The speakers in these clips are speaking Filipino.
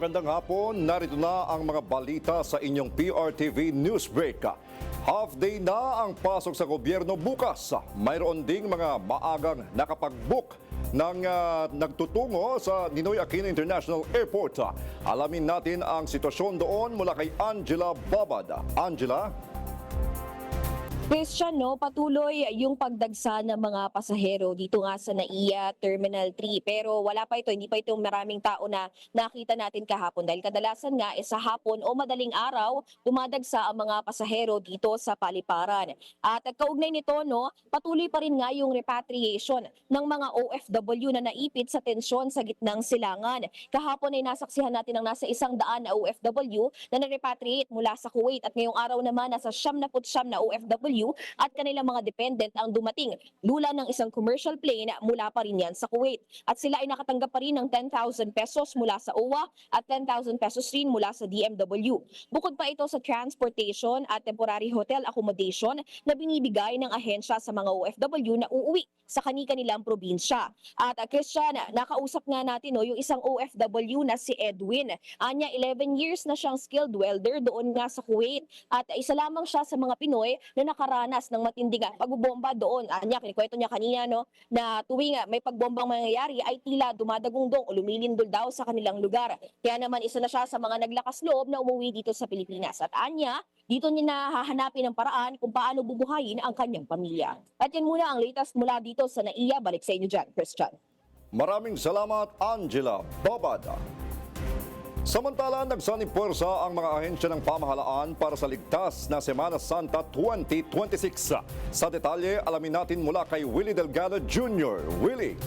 Magandang hapon, narito na ang mga balita sa inyong PRTV Newsbreak. Half day na ang pasok sa gobyerno bukas. Mayroon ding mga maagang nakapag-book ng nagtutungo sa Ninoy Aquino International Airport. Alamin natin ang sitwasyon doon mula kay Angela Babad. Angela? Christian, patuloy yung pagdagsa ng mga pasahero dito nga sa NAIA Terminal 3. Pero wala pa ito, hindi pa ito maraming tao na nakita natin kahapon. Dahil kadalasan nga sa hapon o madaling araw, dumadagsa ang mga pasahero dito sa paliparan. At kaugnay nito, patuloy pa rin nga yung repatriation ng mga OFW na naipit sa tensyon sa gitnang silangan. Kahapon ay nasaksihan natin ang nasa 100 na OFW na na-repatriate mula sa Kuwait. At ngayong araw naman, nasa 79 na OFW at kanilang mga dependent ang dumating dula ng isang commercial plane mula pa rin yan sa Kuwait. At sila ay nakatanggap pa rin ng 10,000 pesos mula sa OWA at 10,000 pesos rin mula sa DMW. Bukod pa ito sa transportation at temporary hotel accommodation na binibigay ng ahensya sa mga OFW na uuwi sa kani-kanilang probinsya. At Christian, nakausap nga natin yung isang OFW na si Edwin. Anya, 11 years na siyang skilled welder doon nga sa Kuwait. At isa lamang siya sa mga Pinoy na nakaranas ng matinding pagbobomba doon. Anya, kinikwento niya kanina na tuwing may pagbombang mangyayari ay tila dumadagundong o lumilindol daw sa kanilang lugar. Kaya naman isa na siya sa mga naglakas loob na umuwi dito sa Pilipinas. At Anya, dito niya nahahanapin ang paraan kung paano bubuhayin ang kanyang pamilya. At yan muna ang latest mula dito sa NAIA. Balik sa inyo dyan, Christian. Maraming salamat, Angela Babad. Samantala, nagsanib puwersa ang mga ahensya ng pamahalaan para sa ligtas na Semana Santa 2026. Sa detalye, alamin natin mula kay Willie Delgado Jr. Willie.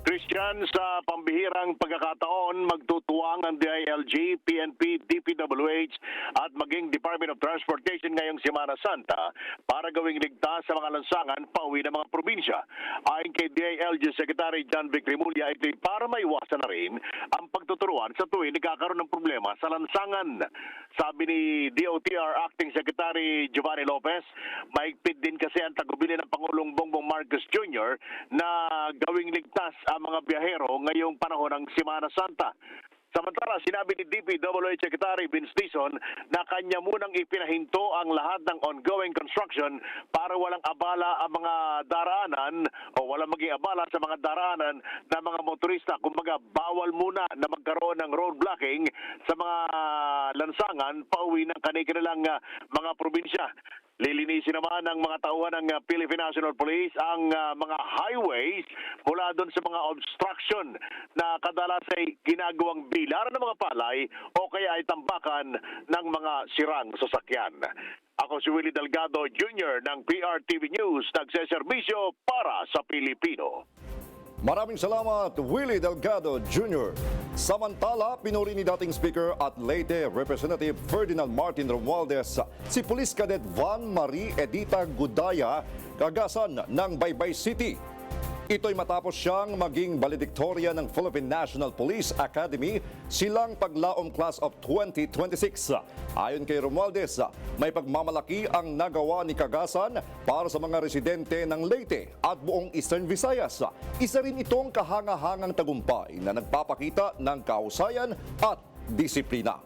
Christian, sa pambihirang pagkakataon, magtutuwang ang DILG, PNP, DPWH at maging Department of Transportation ngayong Semana Santa para gawing ligtas sa mga lansangan pauwi ng mga probinsya. Ayon kay DILG Secretary John Vic Rimulya, ito'y para maiwasan na rin ang pagtuturuan sa tuwing nagkakaroon ng problema sa lansangan. Sabi ni DOTR Acting Secretary Giovanni Lopez, maigpit din kasi ang tagubilin ng Pangulong Bongbong Marcos Jr. na gawing ligtas ang mga biyahero ngayong panahon ng Semana Santa. Samantala, sinabi ni DPWH Secretary Vince Dizon na kanya munang ipinahinto ang lahat ng ongoing construction para walang abala ang mga daraanan o walang maging abala sa mga daraanan ng mga motorista. Kumbaga, bawal muna na magkaroon ng road blocking sa mga lansangan pauwi ng kanilang mga probinsya. Lilinisin naman ng mga tauhan ng Philippine National Police ang mga highways mula doon sa mga obstruction na kadalas ay ginagawang bilaran ng mga palay o kaya ay tambakan ng mga sirang sasakyan. Ako si Willie Delgado Jr. ng PRTV News, nagseserbisyo para sa Pilipino. Maraming salamat, Willie Delgado Jr. Samantala, pinuri ni dating Speaker at Leyte Representative Ferdinand Martin Romualdez si Police Cadet Van Marie Edita Gudaya, kagasan ng Baybay City. Ito'y matapos siyang maging valedictorian ng Philippine National Police Academy silang paglaom class of 2026. Ayon kay Romualdez, may pagmamalaki ang nagawa ni Kagasan para sa mga residente ng Leyte at buong Eastern Visayas. Isa rin itong kahangahangang tagumpay na nagpapakita ng kahusayan at disiplina.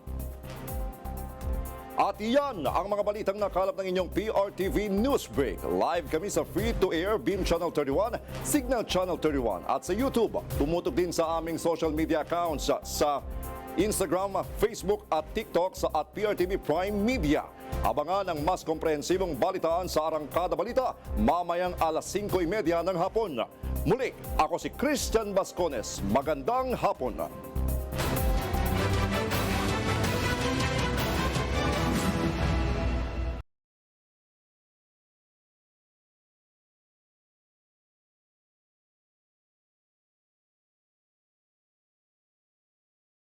At iyan ang mga balitang nakalap ng inyong PRTV Newsbreak. Live kami sa free-to-air Beam Channel 31, Signal Channel 31 at sa YouTube. Tumutok din sa aming social media accounts sa Instagram, Facebook at TikTok sa @PRTV Prime Media. Abangan ang mas komprehensibong balitaan sa Arangkada Balita mamayang alas 5:30 ng hapon. Muli, ako si Christian Bascones. Magandang hapon.